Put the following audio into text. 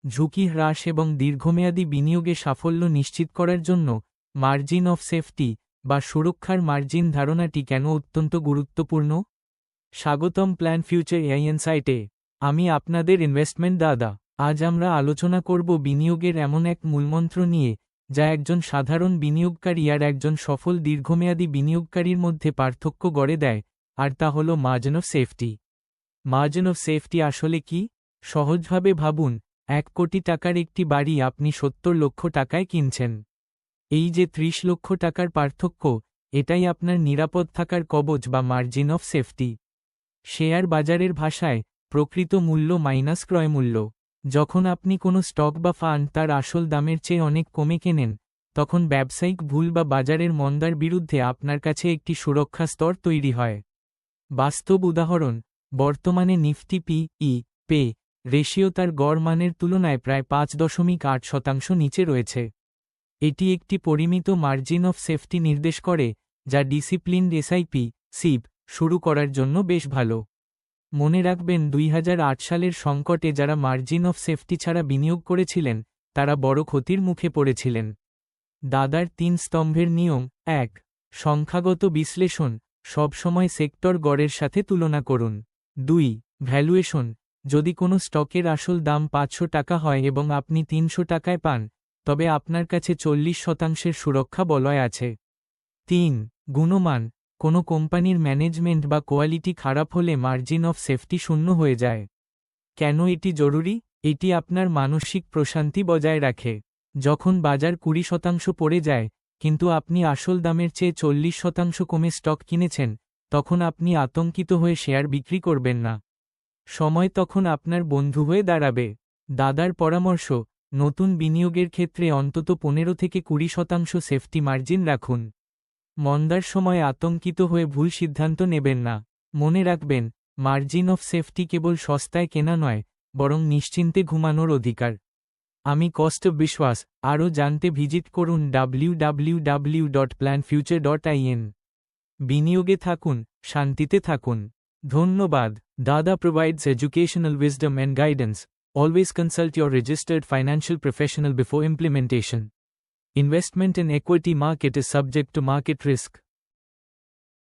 ঝুঁকি হ্রাস এবং দীর্ঘমেয়াদী বিনিয়োগে সাফল্য নিশ্চিত করার জন্য মার্জিন অফ সেফটি বা সুরক্ষার মার্জিন ধারণাটি কেন অত্যন্ত গুরুত্বপূর্ণ? স্বাগতম প্ল্যান ফিউচার ইনসাইটে। আমি আপনাদের ইনভেস্টমেন্ট দাদা। আজ আমরা আলোচনা করব বিনিয়োগের এমন এক মূলমন্ত্র নিয়ে যা একজন সাধারণ বিনিয়োগকারী আর একজন সফল দীর্ঘমেয়াদী বিনিয়োগকারীর মধ্যে পার্থক্য গড়ে দেয়, আর তা হল margin of safety. Margin of safety আসলে কি? সহজভাবে ভাবুন, 1 কোটি টাকার একটি বাড়ি আপনি 70 লক্ষ টাকায় কিনছেন। এই যে 30 লক্ষ টাকার পার্থক্য, এটাই আপনার নিরাপদ থাকার কবচ বা মার্জিন অফ সেফটি। শেয়ার বাজারের ভাষায় প্রকৃত মূল্য মাইনাস ক্রয়মূল্য। যখন আপনি কোনো স্টক বা ফান্ড তার আসল দামের চেয়ে অনেক কমে কেনেন, তখন ব্যবসায়িক ভুল বা বাজারের মন্দার বিরুদ্ধে আপনার কাছে একটি সুরক্ষা স্তর তৈরি হয়। বাস্তব উদাহরণ, বর্তমানে নিফটি পি/ই রেশিও তার গড় মানের তুলনায় প্রায় 5.8% নিচে রয়েছে। এটি একটি পরিমিত মার্জিন অফ সেফটি নির্দেশ করে, যা ডিসিপ্লিনড SIP শুরু করার জন্য বেশ ভালো। মনে রাখবেন, 2008 সালের সংকটে যারা মার্জিন অফ সেফটি ছাড়া বিনিয়োগ করেছিলেন, তারা বড় ক্ষতির মুখে পড়েছিলেন। দাদার 3 স্তম্ভের নিয়ম। 1. সংখ্যাগত বিশ্লেষণ, সবসময় সেক্টর গড়ের সাথে তুলনা করুন। 2. ভ্যালুয়েশন, যদি কোনো স্টকের আসল দাম 500 টাকা হয় এবং আপনি 300 টাকায় পান, তবে আপনার কাছে 40% সুরক্ষা বলয় আছে। 3. গুণমান, কোনো কোম্পানির ম্যানেজমেন্ট বা কোয়ালিটি খারাপ হলে মার্জিন অফ সেফটি শূন্য হয়ে যায়। কেন এটি জরুরি? এটি আপনার মানসিক প্রশান্তি বজায় রাখে। যখন বাজার 20% পড়ে যায়, কিন্তু আপনি আসল দামের চেয়ে 40% কমে স্টক কিনেছেন, তখন আপনি আতঙ্কিত হয়ে শেয়ার বিক্রি করবেন না। সময় তখন আপনার বন্ধু হয়ে দাঁড়াবে। দাদার পরামর্শ, নতুন বিনিয়োগের ক্ষেত্রে অন্তত 15 থেকে 20% সেফটি মার্জিন রাখুন। মন্দার সময় আতঙ্কিত হয়ে ভুল সিদ্ধান্ত নেবেন না। মনে রাখবেন, মার্জিন অফ সেফটি কেবল সস্তায় কেনা নয়, বরং নিশ্চিন্তে ঘুমানোর অধিকার। আমি কৌস্তব বিশ্বাস। আরও জানতে ভিজিট করুন www.planfuture.in। বিনিয়োগে থাকুন, শান্তিতে থাকুন। ধন্যবাদ। Dada provides educational wisdom and guidance. Always consult your registered financial professional before implementation. Investment in equity market is subject to market risk.